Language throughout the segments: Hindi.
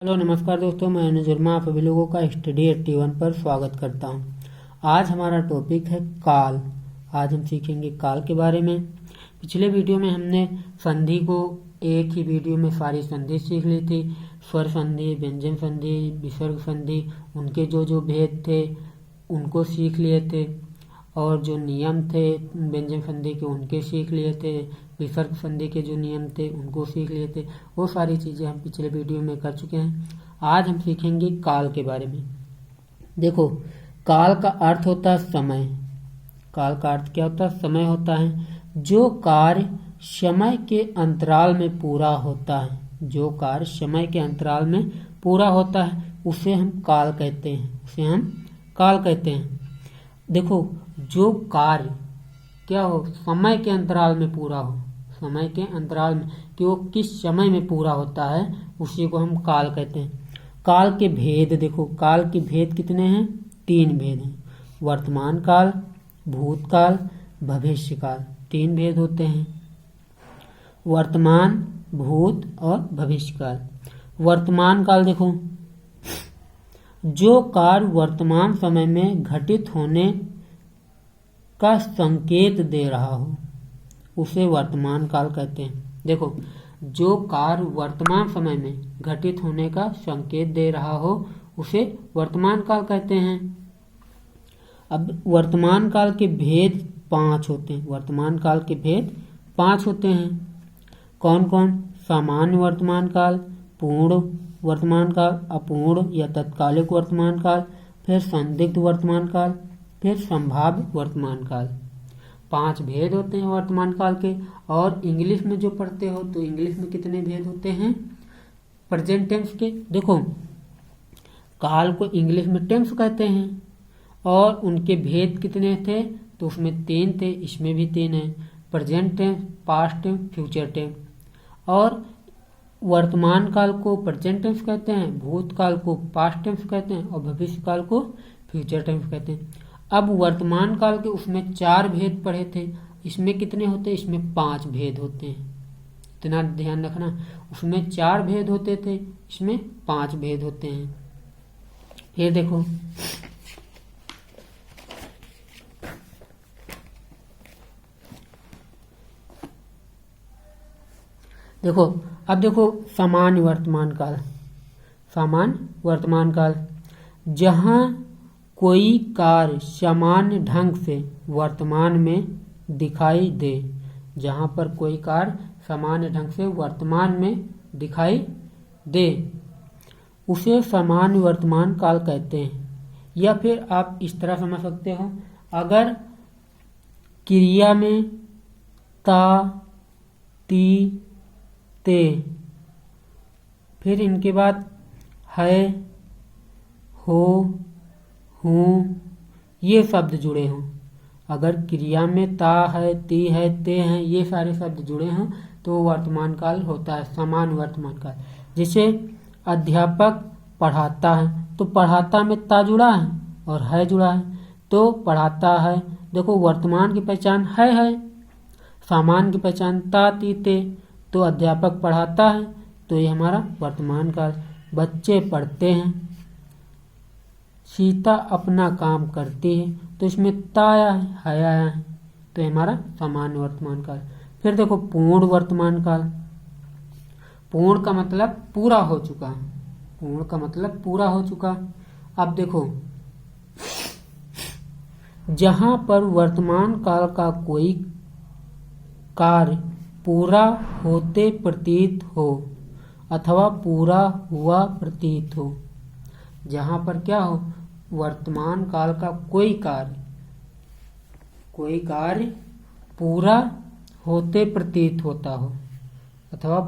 हेलो नमस्कार दोस्तों, मैं अनुज वर्मा आप सभी लोगों का स्टडी 81 पर स्वागत करता हूं। आज हमारा टॉपिक है काल। आज हम सीखेंगे काल के बारे में। पिछले वीडियो में हमने संधि को एक ही वीडियो में सारी संधि सीख ली थी। स्वर संधि, व्यंजन संधि, विसर्ग संधि, उनके जो जो भेद थे उनको सीख लिए थे, और जो नियम थे व्यंजन संधि के उनके सीख लिए थे, विसर्ग संधि के जो नियम थे उनको सीख लिए थे। वो सारी चीज़ें हम पिछले वीडियो में कर चुके हैं। आज हम सीखेंगे काल के बारे में। देखो, काल का अर्थ होता है समय। काल का अर्थ क्या होता है? समय होता है। जो कार्य समय के अंतराल में पूरा होता है, जो कार्य समय के अंतराल में पूरा होता है उसे हम काल कहते हैं, उसे हम काल कहते हैं। देखो, जो कार्य क्या हो, समय के अंतराल में पूरा हो, समय के अंतराल में कि वो किस समय में पूरा होता है उसी को हम काल कहते हैं। काल के भेद देखो, काल के भेद कितने हैं? 3 भेद हैं। वर्तमान काल, भूतकाल, भविष्य काल। 3 भेद होते हैं, वर्तमान, भूत और भविष्य काल। वर्तमान काल देखो, जो कार्य वर्तमान समय में घटित होने का संकेत दे रहा हो उसे वर्तमान काल कहते हैं। देखो, जो कार्य वर्तमान समय में घटित होने का संकेत दे रहा हो उसे वर्तमान काल कहते हैं। अब वर्तमान काल के भेद 5 होते हैं। वर्तमान काल के भेद 5 होते हैं। कौन कौन? सामान्य वर्तमान काल, पूर्ण वर्तमान काल, अपूर्ण या तत्कालिक वर्तमान काल, फिर संदिग्ध वर्तमान काल, फिर संभाव्य वर्तमान काल। 5 भेद होते हैं वर्तमान काल के। और इंग्लिश में जो पढ़ते हो तो इंग्लिश में कितने भेद होते हैं प्रेजेंट टेंस के? देखो, काल को इंग्लिश में टेंस कहते हैं और उनके भेद कितने थे? तो उसमें 3 थे, इसमें भी 3 है। Present tense, past tense, future tense. और वर्तमान काल को प्रेजेंट टेंस कहते हैं, भूतकाल को पास्ट टेंस कहते हैं और भविष्य काल को फ्यूचर टेंस कहते हैं। अब वर्तमान काल के उसमें 4 भेद पढ़े थे, इसमें कितने होते हैं? इसमें 5 भेद होते हैं। इतना ध्यान रखना, उसमें 4 भेद होते थे, इसमें 5 भेद होते हैं। फिर देखो, अब देखो सामान्य वर्तमान काल। सामान्य वर्तमान काल, जहां कोई कार्य सामान्य ढंग से वर्तमान में दिखाई दे। जहां पर कोई कार्य सामान्य ढंग से वर्तमान में दिखाई दे उसे सामान्य वर्तमान काल कहते हैं। या फिर आप इस तरह समझ सकते हो, अगर क्रिया में ता, ती, ते, फिर इनके बाद है, हो, हूँ, ये शब्द जुड़े हों। अगर क्रिया में ता है, ती है, ते हैं, ये सारे शब्द जुड़े हों तो वर्तमान काल होता है सामान्य वर्तमान काल। जैसे अध्यापक पढ़ाता है तो पढ़ाता में ता जुड़ा है और है जुड़ा है तो पढ़ाता है। देखो, वर्तमान की पहचान है, सामान्य की पहचान ता, ती, ते, तो अध्यापक पढ़ाता है तो ये हमारा वर्तमान काल। बच्चे पढ़ते हैं, सीता अपना काम करती है तो इसमें ता आया है तो हमारा सामान्य वर्तमान काल। फिर देखो पूर्ण वर्तमान काल। पूर्ण का मतलब पूरा हो चुका, पूर्ण का मतलब पूरा हो चुका। अब देखो, जहां पर वर्तमान काल का कोई कार्य पूरा होते प्रतीत हो अथवा पूरा हुआ प्रतीत हो। जहां पर क्या हो, वर्तमान काल का कोई कार्य पूरा होते प्रतीत होता हो अथवा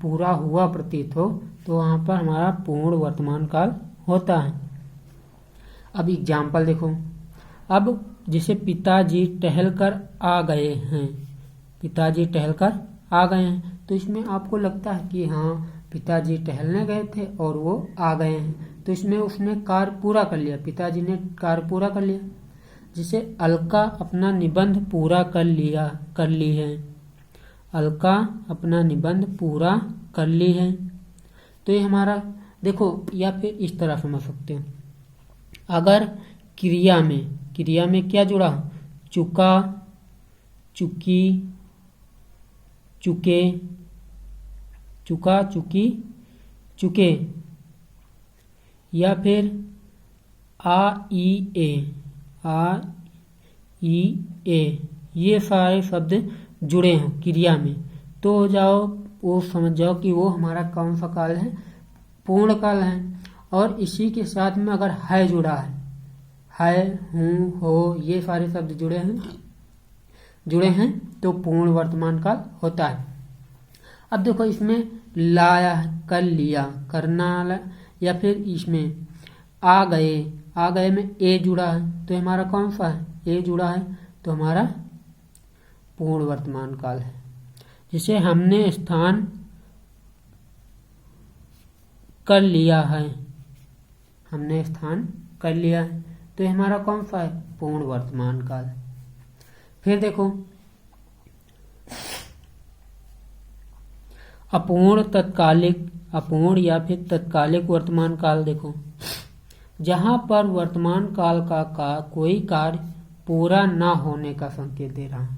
पूरा हुआ प्रतीत हो तो वहां पर हमारा पूर्ण वर्तमान काल होता है। अब एग्जाम्पल देखो, अब जैसे पिताजी टहलकर आ गए हैं, पिताजी टहलकर आ गए हैं तो इसमें आपको लगता है कि हाँ, पिताजी टहलने गए थे और वो आ गए हैं तो इसमें उसने कार्य पूरा कर लिया, पिताजी ने कार्य पूरा कर लिया। जैसे अलका अपना निबंध पूरा कर ली है, अलका अपना निबंध पूरा कर ली है तो ये हमारा देखो, या फिर इस तरह समझ सकते हो, अगर क्रिया में क्या जुड़ा हो, चुका, चुकी, चुके, चुका, चुकी, चुके, या फिर आ ई ए, ये सारे शब्द जुड़े हों क्रिया में, तो हो जाओ, वो समझ जाओ कि वो हमारा कौन सा काल है, पूर्ण काल है। और इसी के साथ में अगर है जुड़ा है, हूँ, हो, ये सारे शब्द जुड़े हैं तो पूर्ण वर्तमान काल होता है। अब देखो, इसमें लाया, कर लिया, करना, या फिर इसमें आ गए में ए जुड़ा है तो हमारा कौन सा है, ए जुड़ा है तो हमारा पूर्ण वर्तमान काल है। जिसे हमने स्थान कर लिया है, हमने स्थान कर लिया है तो हमारा कौन सा है, पूर्ण वर्तमान काल। फिर देखो, अपूर्ण तत्कालिक, अपूर्ण या फिर तत्कालिक वर्तमान काल। देखो, जहां पर वर्तमान काल का कोई कार्य पूरा ना होने का संकेत दे रहा है,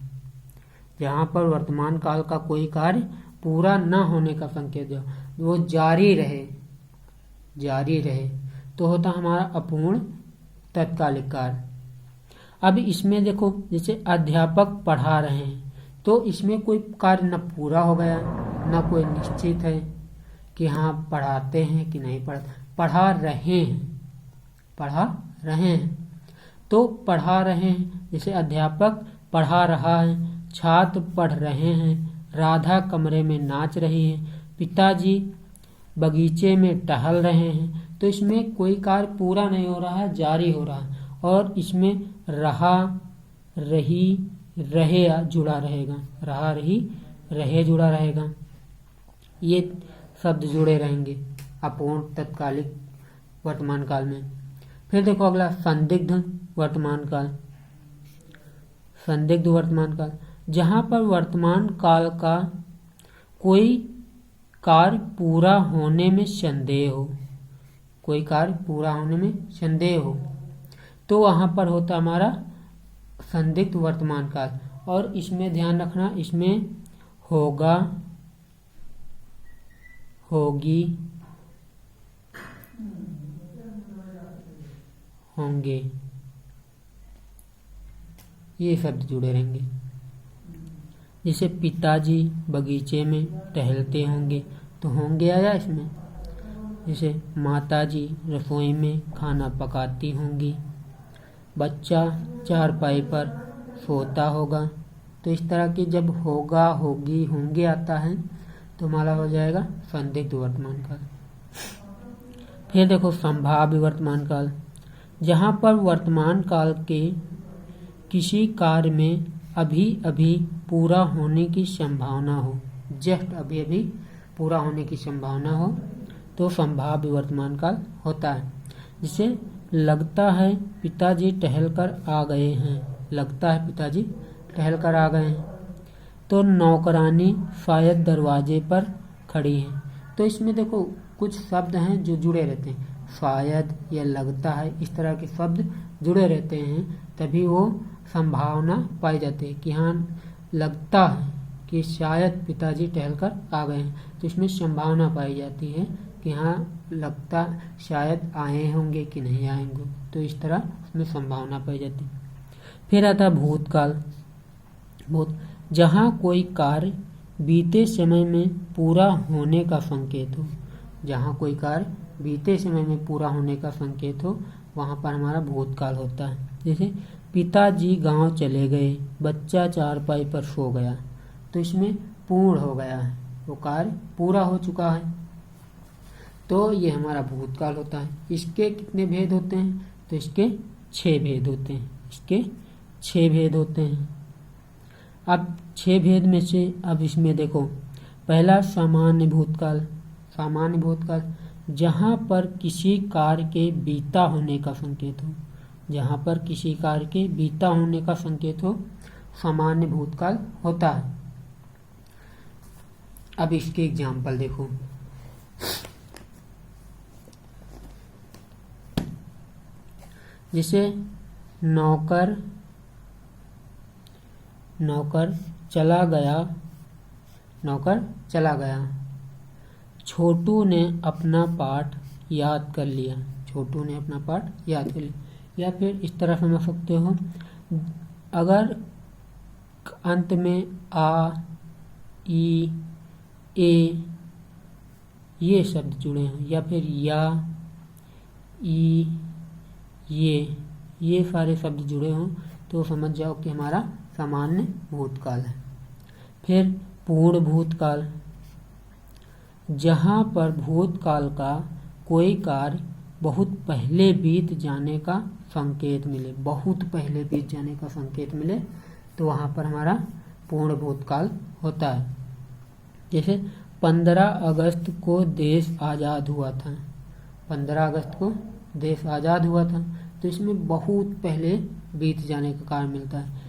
जहां पर वर्तमान काल का कोई कार्य पूरा ना होने का संकेत दे, वो जारी रहे तो होता हमारा अपूर्ण तत्कालिक कार्य। अब इसमें देखो, जैसे अध्यापक पढ़ा रहे हैं तो इसमें कोई कार्य न पूरा हो गया, न कोई निश्चित है कि हाँ पढ़ाते हैं कि नहीं पढ़ाते, पढ़ा रहे हैं तो पढ़ा रहे हैं। जैसे अध्यापक पढ़ा रहा है, छात्र पढ़ रहे हैं, राधा कमरे में नाच रही है, पिताजी बगीचे में टहल रहे हैं। तो इसमें कोई कार्य पूरा नहीं हो रहा है, जारी हो रहा है, और इसमें रहा, रही, रहे जुड़ा रहेगा, रहा, रही, रहे जुड़ा रहेगा, ये शब्द जुड़े रहेंगे अपूर्ण तत्कालिक वर्तमान काल में। फिर देखो अगला, संदिग्ध वर्तमान काल। संदिग्ध वर्तमान काल, जहां पर वर्तमान काल का कोई कार्य पूरा होने में संदेह हो, कोई कार्य पूरा होने में संदेह हो तो वहां पर होता हमारा संदिग्ध वर्तमान काल। और इसमें ध्यान रखना, इसमें होगा, होगी, होंगे, ये शब्द जुड़े रहेंगे। जैसे पिताजी बगीचे में टहलते होंगे तो होंगे आया इसमें। जैसे माताजी रसोई में खाना पकाती होंगी, बच्चा चारपाई पर सोता होगा। तो इस तरह की जब होगा, होगी, होंगे आता है तो हमारा हो जाएगा संदिग्ध वर्तमान काल। फिर देखो संभाव्य वर्तमान काल, जहाँ पर वर्तमान काल के किसी कार्य में अभी अभी पूरा होने की संभावना हो, जस्ट अभी अभी पूरा होने की संभावना हो तो संभाव्य वर्तमान काल होता है। जिसे लगता है पिताजी टहलकर आ गए हैं, लगता है पिताजी टहलकर आ गए हैं, तो नौकरानी शायद दरवाजे पर खड़ी है। तो इसमें देखो कुछ शब्द हैं जो जुड़े रहते हैं, शायद या लगता है, इस तरह के शब्द जुड़े रहते हैं, तभी वो संभावना पाई जाती है कि हाँ लगता है कि शायद पिताजी टहलकर आ गए हैं। तो इसमें संभावना पाई जाती है कि हाँ लगता शायद आए होंगे कि नहीं आएंगे, तो इस तरह उसमें संभावना पाई जाती है। फिर आता भूतकाल, जहाँ कोई कार्य बीते समय में पूरा होने का संकेत हो, जहाँ कोई कार्य बीते समय में पूरा होने का संकेत हो वहाँ पर हमारा भूतकाल होता है। जैसे पिताजी गांव चले गए, बच्चा चारपाई पर सो गया, तो इसमें पूर्ण हो गया है, वो कार्य पूरा हो चुका है, तो ये हमारा भूतकाल होता है। इसके कितने भेद होते हैं, तो इसके 6 भेद होते हैं, इसके 6 भेद होते हैं। अब 6 भेद में से अब इसमें देखो, पहला सामान्य भूतकाल। सामान्य भूतकाल जहाँ पर किसी कार्य के बीता होने का संकेत हो, जहाँ पर किसी कार्य के बीता होने का संकेत हो सामान्य भूतकाल होता है। अब इसके एग्जाम्पल देखो, जैसे नौकर चला गया, नौकर चला गया। छोटू ने अपना पाठ याद कर लिया, छोटू ने अपना पाठ याद कर लिया। या फिर इस तरह समझ सकते हो, अगर अंत में आ, ई, ए ये शब्द जुड़े हों, या फिर या, ई, ये सारे शब्द जुड़े हों, तो समझ जाओ कि हमारा सामान्य भूतकाल है। फिर पूर्ण भूतकाल, जहाँ पर भूतकाल का कोई कार्य बहुत पहले बीत जाने का संकेत मिले, बहुत पहले बीत जाने का संकेत मिले, तो वहाँ पर हमारा पूर्ण भूतकाल होता है। जैसे 15 अगस्त को देश आज़ाद हुआ था, 15 अगस्त को देश आज़ाद हुआ था, तो इसमें बहुत पहले बीत जाने का कार्य मिलता है।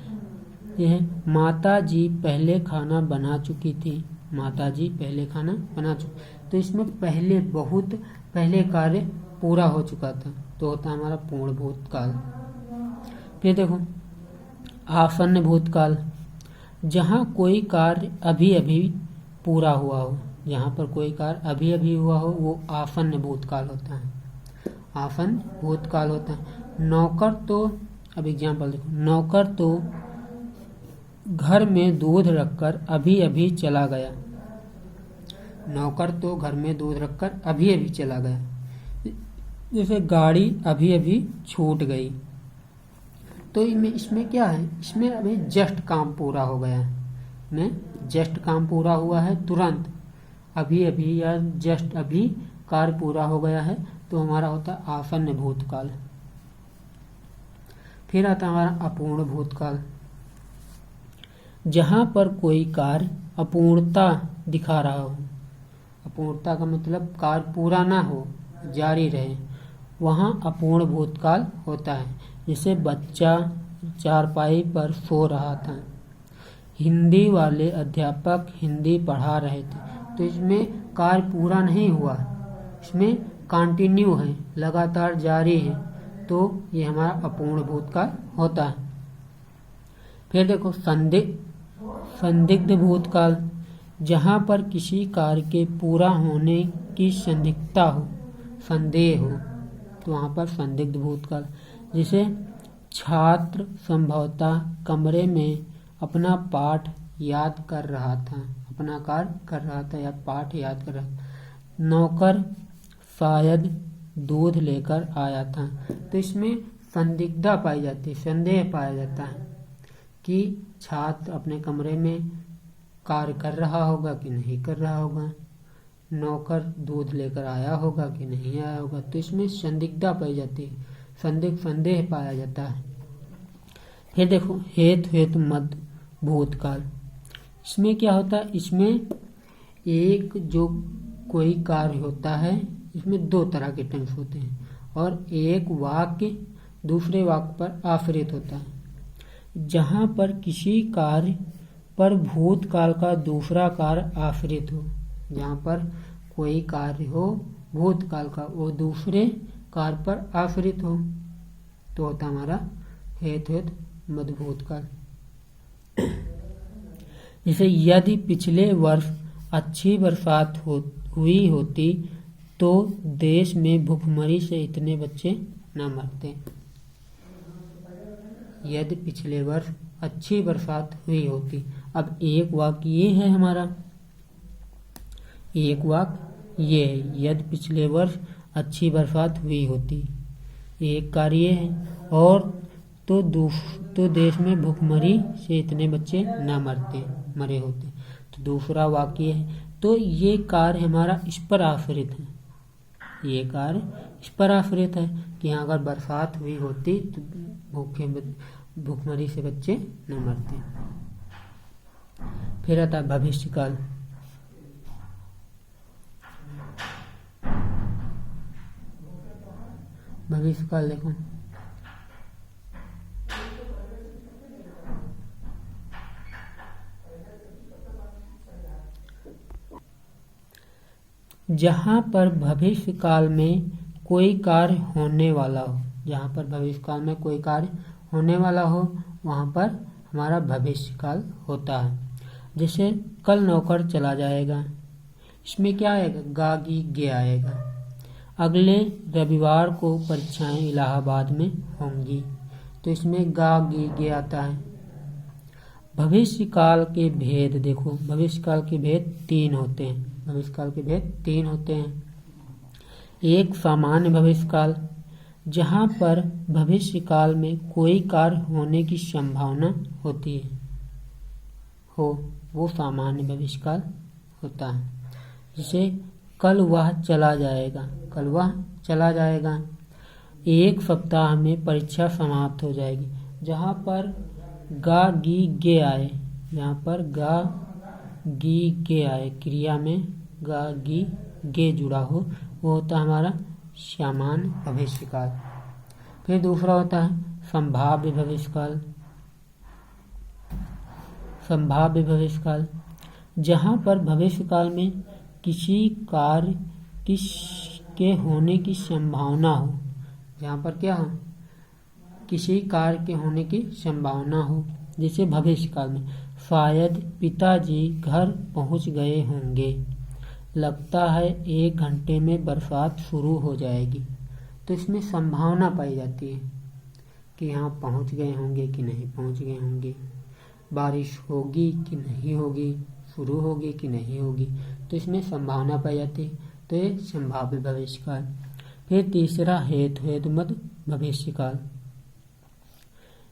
यह माता जी पहले खाना बना चुकी थी, माता जी पहले खाना बना चुकी, तो इसमें पहले, बहुत पहले कार्य पूरा हो चुका था, तो होता है हमारा पूर्ण भूतकाल। फिर देखो आसन्न भूतकाल, जहाँ कोई कार्य अभी अभी पूरा हुआ हो, जहाँ पर कोई कार्य अभी अभी हुआ हो, वो आसन्न भूतकाल होता है, आसन्न भूतकाल होता है। नौकर तो, अब एग्जाम्पल देखो, नौकर तो घर में दूध रखकर अभी अभी चला गया, नौकर तो घर में दूध रखकर अभी अभी चला गया। जैसे गाड़ी अभी अभी छूट गई, तो इसमें क्या है, इसमें अभी जस्ट काम पूरा हो गया है, में जस्ट काम पूरा हुआ है, तुरंत अभी अभी या जस्ट अभी कार्य पूरा हो गया है, तो हमारा होता है आसन्न भूतकाल। फिर आता है हमारा अपूर्ण भूतकाल, जहाँ पर कोई कार्य अपूर्णता दिखा रहा हो, अपूर्णता का मतलब कार्य पूरा ना हो, जारी रहे, वहाँ अपूर्ण भूतकाल होता है। जैसे बच्चा चारपाई पर सो रहा था, हिंदी वाले अध्यापक हिंदी पढ़ा रहे थे, तो इसमें कार्य पूरा नहीं हुआ, इसमें कंटिन्यू है, लगातार जारी है, तो ये हमारा अपूर्ण भूतकाल होता है। फिर देखो संदिग्ध भूतकाल, जहाँ पर किसी कार्य के पूरा होने की संदिग्धता हो, संदेह हो, तो वहाँ पर संदिग्ध भूतकाल। जैसे छात्र संभवतः कमरे में अपना पाठ याद कर रहा था, अपना कार्य कर रहा था या पाठ याद कर रहा था। नौकर शायद दूध लेकर आया था, तो इसमें संदिग्धता पाई जाती है, संदेह पाया जाता है कि छात्र अपने कमरे में कार्य कर रहा होगा कि नहीं कर रहा होगा, नौकर दूध लेकर आया होगा कि नहीं आया होगा, तो इसमें संदिग्धता पाई जाती है, संदेह पाया जाता है। फिर देखो हेतु मद भूतकाल, इसमें क्या होता है, इसमें एक जो कोई कार्य होता है, इसमें दो तरह के टेंस होते हैं, और एक वाक्य दूसरे वाक्य पर आश्रित होता है। जहाँ पर किसी कार्य पर भूतकाल का दूसरा कार्य आश्रित हो, जहाँ पर कोई कार्य हो भूतकाल का, वो दूसरे कार्य पर आश्रित हो, तो होता हमारा हेतु मद भूतकाल। जैसे यदि पिछले वर्ष अच्छी बरसात हुई होती तो देश में भूखमरी से इतने बच्चे न मरते। यदि पिछले वर्ष अच्छी बरसात हुई होती, अब एक वाक्य ये है हमारा, एक वाक्य ये है, यदि पिछले वर्ष अच्छी बरसात हुई होती, एक कार्य है, और तो देश में भूखमरी से इतने बच्चे न मरे होते, तो दूसरा वाक्य है। तो ये कार्य हमारा इस पर आश्रित है, ये कार्य इस पर आश्रित है कि यहाँ अगर बरसात हुई होती तो भूखमरी से बच्चे न मरते। फिर आता है भविष्यकाल, भविष्यकाल देखो, जहाँ पर भविष्य काल में कोई कार्य होने वाला हो, जहाँ पर भविष्यकाल में कोई कार्य होने वाला हो वहाँ पर हमारा भविष्यकाल होता है। जैसे कल नौकर चला जाएगा, इसमें क्या आएगा, गा गी गे आएगा। अगले रविवार को परीक्षाएं इलाहाबाद में होंगी, तो इसमें गा गी गे आता है। भविष्यकाल के भेद देखो, भविष्यकाल के भेद 3 होते हैं। भविष्यकाल के भेद 3 होते हैं। एक सामान्य भविष्यकाल, जहाँ पर भविष्यकाल में कोई कार्य होने की संभावना होती है वो सामान्य भविष्यकाल होता है। जैसे कल वह चला जाएगा, कल वह चला जाएगा। एक सप्ताह में परीक्षा समाप्त हो जाएगी, जहाँ पर गा गी गे आए, यहाँ पर गा गी गे आए, क्रिया में गा गी गे जुड़ा हो, वो होता है हमारा सामान्य भविष्यकाल। फिर दूसरा होता है संभाव्य भविष्यकाल। संभाव्य भविष्यकाल, जहाँ पर भविष्यकाल में किसी कार्य के होने की संभावना हो, जहाँ पर क्या हो, किसी कार्य के होने की संभावना हो। जैसे भविष्यकाल में शायद पिताजी घर पहुँच गए होंगे, लगता है 1 घंटे में बरसात शुरू हो जाएगी। तो इसमें संभावना पाई जाती है कि यहाँ पहुँच गए होंगे कि नहीं पहुँच गए होंगे, बारिश होगी कि नहीं होगी, शुरू होगी कि नहीं होगी, तो इसमें संभावना पाई जाती है। तो ये संभाव्य भविष्यकाल। फिर तीसरा हेतुमत भविष्यकाल।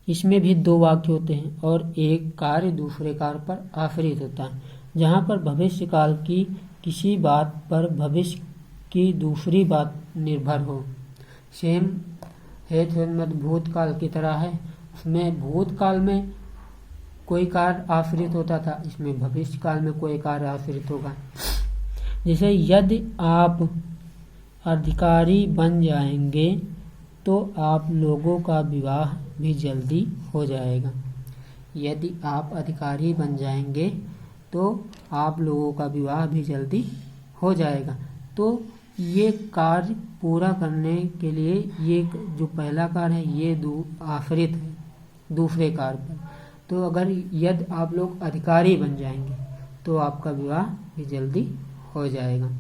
इसमें भी 2 वाक्य होते हैं और एक कार्य दूसरे कार्य पर आश्रित होता है, जहाँ पर भविष्यकाल की किसी बात पर भविष्य की दूसरी बात निर्भर हो। सेम हेतुमत भूतकाल की तरह है, उसमें भूतकाल में कोई कार्य आश्रित होता था, इसमें भविष्यकाल में कोई कार्य आश्रित होगा। जैसे यदि आप अधिकारी बन जाएंगे तो आप लोगों का विवाह भी जल्दी हो जाएगा। यदि आप अधिकारी बन जाएंगे तो आप लोगों का विवाह भी जल्दी हो जाएगा। तो ये कार्य पूरा करने के लिए ये जो पहला कार्य है ये आश्रित है दूसरे कार्य पर। तो अगर यदि आप लोग अधिकारी बन जाएंगे तो आपका विवाह भी जल्दी हो जाएगा।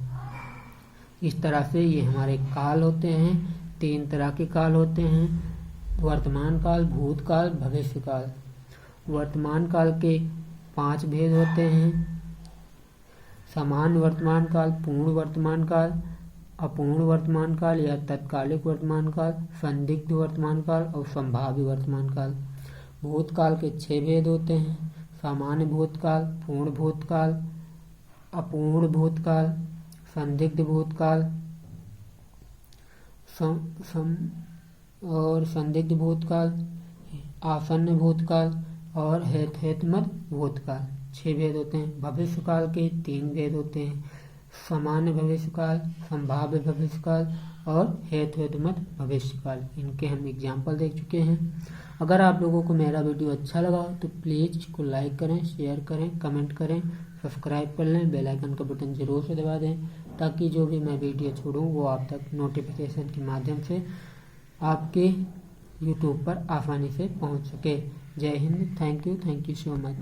इस तरह से ये हमारे काल होते हैं। 3 तरह के काल होते हैं, वर्तमान काल, भूतकाल, भविष्यकाल। वर्तमान काल के 5 भेद होते हैं। सामान्य वर्तमान काल, पूर्ण वर्तमान काल, अपूर्ण वर्तमान काल या तत्कालिक वर्तमान काल, संदिग्ध वर्तमान काल और संभाव्य वर्तमान काल। भूतकाल के 6 भेद होते हैं, सामान्य भूतकाल, पूर्ण भूतकाल, अपूर्ण भूतकाल, संदिग्ध भूतकाल और संदिग्ध भूतकाल, आसन्न भूतकाल और हेतुमत भूतकाल। 6 भेद होते हैं। भविष्यकाल के 3 भेद होते हैं, सामान्य भविष्यकाल, संभाव्य भविष्यकाल और हेतुमत भविष्यकाल। इनके हम एग्जाम्पल देख चुके हैं। अगर आप लोगों को मेरा वीडियो अच्छा लगा तो प्लीज़ इसको लाइक करें, शेयर करें, कमेंट करें, सब्सक्राइब कर लें, बेल आइकन का बटन ज़रूर से दबा दें ताकि जो भी मैं वीडियो छोड़ूं वो आप तक नोटिफिकेशन के माध्यम से आपके यूट्यूब पर आसानी से पहुंच सके। जय Hind. Thank you so much.